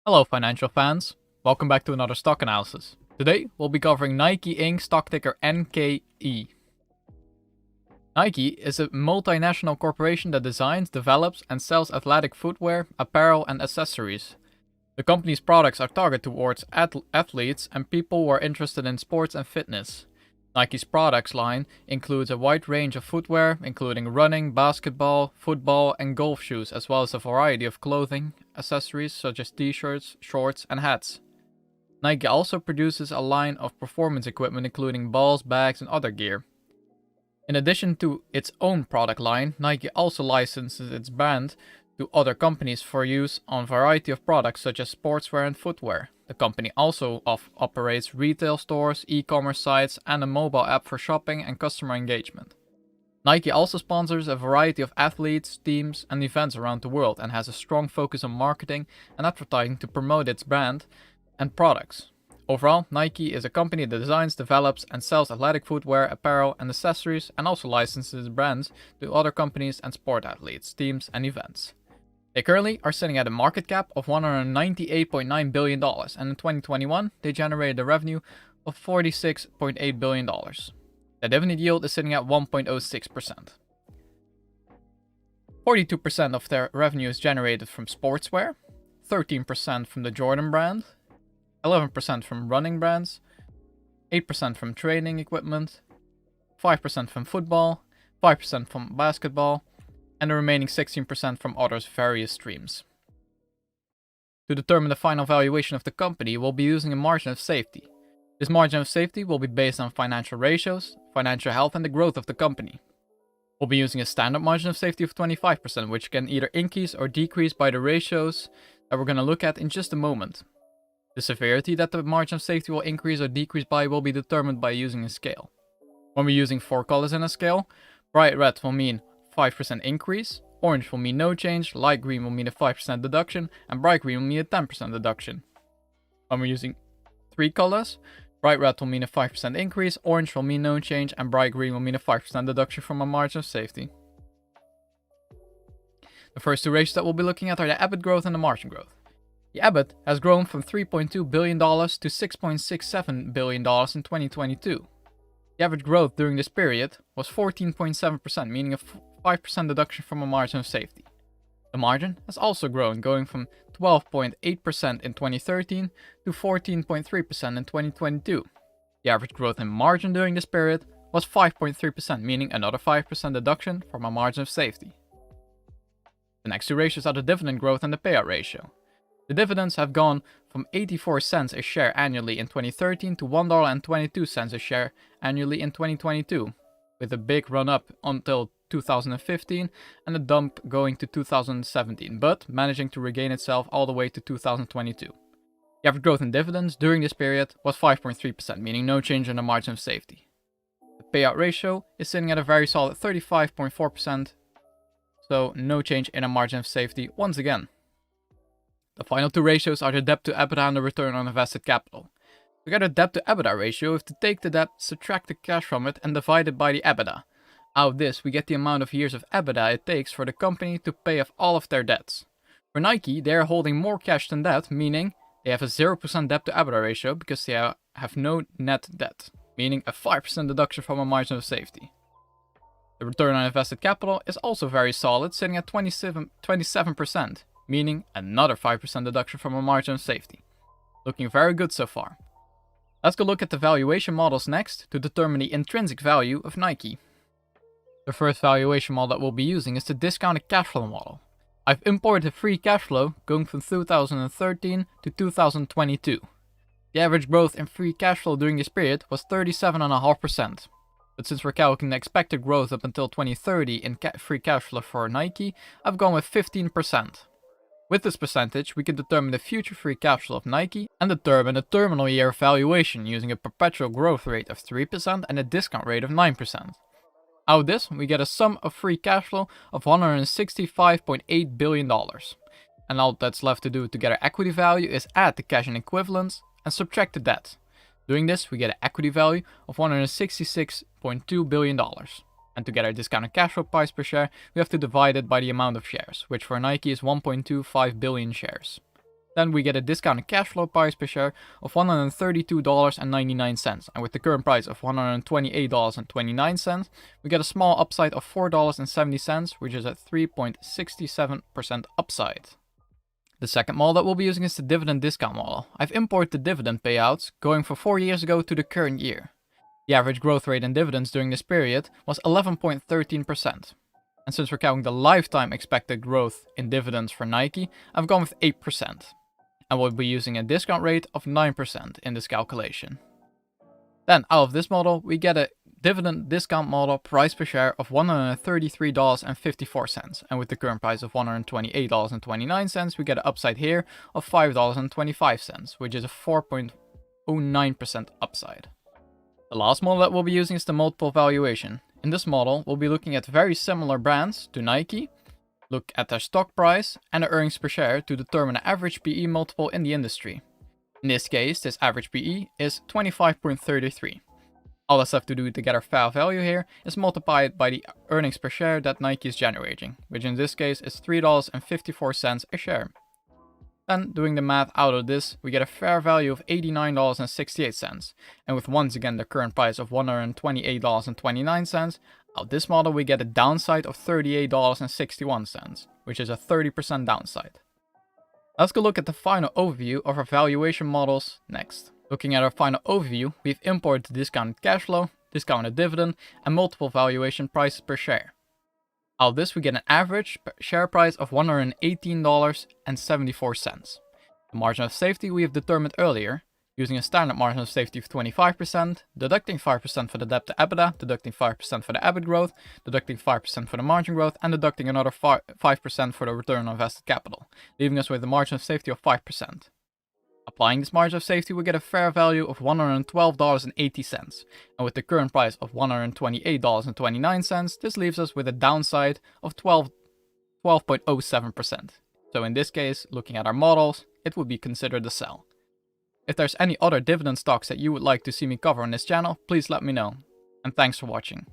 Hello financial fans, welcome back to another stock analysis. Today we'll be covering Nike Inc. stock ticker NKE. Nike is a multinational corporation that designs, develops and sells athletic footwear, apparel and accessories. The company's products are targeted towards athletes and people who are interested in sports and fitness. Nike's products line includes a wide range of footwear, including running, basketball, football, and golf shoes, as well as a variety of clothing accessories such as t-shirts, shorts, and hats. Nike also produces a line of performance equipment, including balls, bags, and other gear. In addition to its own product line, Nike also licenses its brand to other companies for use on a variety of products such as sportswear and footwear. The company also operates retail stores, e-commerce sites, and a mobile app for shopping and customer engagement. Nike also sponsors a variety of athletes, teams, and events around the world and has a strong focus on marketing and advertising to promote its brand and products. Overall, Nike is a company that designs, develops, and sells athletic footwear, apparel, and accessories, and also licenses brands to other companies and sport athletes, teams, and events. They currently are sitting at a market cap of $198.9 billion, and in 2021, they generated a revenue of $46.8 billion. The dividend yield is sitting at 1.06%. 42% of their revenue is generated from sportswear, 13% from the Jordan brand, 11% from running brands, 8% from training equipment, 5% from football, 5% from basketball, and the remaining 16% from others various streams. To determine the final valuation of the company, we'll be using a margin of safety. This margin of safety will be based on financial ratios, financial health, and the growth of the company. We'll be using a standard margin of safety of 25%, which can either increase or decrease by the ratios that we're going to look at in just a moment. The severity that the margin of safety will increase or decrease by will be determined by using a scale. When we're using 4 colors in a scale, bright red will mean 5% increase, orange will mean no change, light green will mean a 5% deduction, and bright green will mean a 10% deduction. When we're using 3 colors, bright red will mean a 5% increase, orange will mean no change, and bright green will mean a 5% deduction from a margin of safety. The first 2 ratios that we'll be looking at are the EBIT growth and the margin growth. The EBIT has grown from $3.2 billion to $6.67 billion in 2022. The average growth during this period was 14.7%, meaning a 5% deduction from a margin of safety. The margin has also grown, going from 12.8% in 2013 to 14.3% in 2022. The average growth in margin during this period was 5.3%, meaning another 5% deduction from a margin of safety. The next 2 ratios are the dividend growth and the payout ratio. The dividends have gone from 84 cents a share annually in 2013 to $1.22 a share annually in 2022, with a big run up until 2015 and a dump going to 2017, but managing to regain itself all the way to 2022. The average growth in dividends during this period was 5.3%, meaning no change in the margin of safety. The payout ratio is sitting at a very solid 35.4%, so no change in a margin of safety once again. The final 2 ratios are the debt to EBITDA and the return on invested capital. To get a debt to EBITDA ratio, we have to take the debt, subtract the cash from it, and divide it by the EBITDA. Out of this, we get the amount of years of EBITDA it takes for the company to pay off all of their debts. For Nike, they are holding more cash than debt, meaning they have a 0% debt to EBITDA ratio because they have no net debt, meaning a 5% deduction from a margin of safety. The return on invested capital is also very solid, sitting at 27%. Meaning another 5% deduction from a margin of safety. Looking very good so far. Let's go look at the valuation models next to determine the intrinsic value of Nike. The first valuation model that we'll be using is the discounted cash flow model. I've imported free cash flow going from 2013 to 2022. The average growth in free cash flow during this period was 37.5%. But since we're calculating the expected growth up until 2030 in free cash flow for Nike, I've gone with 15%. With this percentage, we can determine the future free cash flow of Nike and determine a terminal year valuation using a perpetual growth rate of 3% and a discount rate of 9%. Out of this, we get a sum of free cash flow of $165.8 billion. And all that's left to do to get our equity value is add the cash and equivalents and subtract the debt. Doing this, we get an equity value of $166.2 billion. And to get our discounted cash flow price per share, we have to divide it by the amount of shares, which for Nike is 1.25 billion shares. Then we get a discounted cash flow price per share of $132.99, and with the current price of $128.29, we get a small upside of $4.70, which is a 3.67% upside. The second model that we'll be using is the dividend discount model. I've imported the dividend payouts going from 4 years ago to the current year. The average growth rate in dividends during this period was 11.13%. And since we're counting the lifetime expected growth in dividends for Nike, I've gone with 8%. And we'll be using a discount rate of 9% in this calculation. Then out of this model, we get a dividend discount model price per share of $133.54, and with the current price of $128.29, we get an upside here of $5.25, which is a 4.09% upside. The last model that we'll be using is the multiple valuation. In this model, we'll be looking at very similar brands to Nike, look at their stock price and their earnings per share to determine the average PE multiple in the industry. In this case, this average PE is 25.33. All that's left to do to get our fair value here is multiply it by the earnings per share that Nike is generating, which in this case is $3.54 a share. Then, doing the math out of this, we get a fair value of $89.68, and with once again the current price of $128.29, out of this model we get a downside of $38.61, which is a 30% downside. Let's go look at the final overview of our valuation models next. Looking at our final overview, we've imported the discounted cash flow, discounted dividend, and multiple valuation prices per share. Out of this, we get an average share price of $118.74. The margin of safety we have determined earlier, using a standard margin of safety of 25%, deducting 5% for the debt to EBITDA, deducting 5% for the EBIT growth, deducting 5% for the margin growth, and deducting another 5% for the return on invested capital, leaving us with a margin of safety of 5%. Applying this margin of safety, we get a fair value of $112.80, and with the current price of $128.29, this leaves us with a downside of 12.07%. So in this case, looking at our models, it would be considered a sell. If there's any other dividend stocks that you would like to see me cover on this channel, please let me know. And thanks for watching.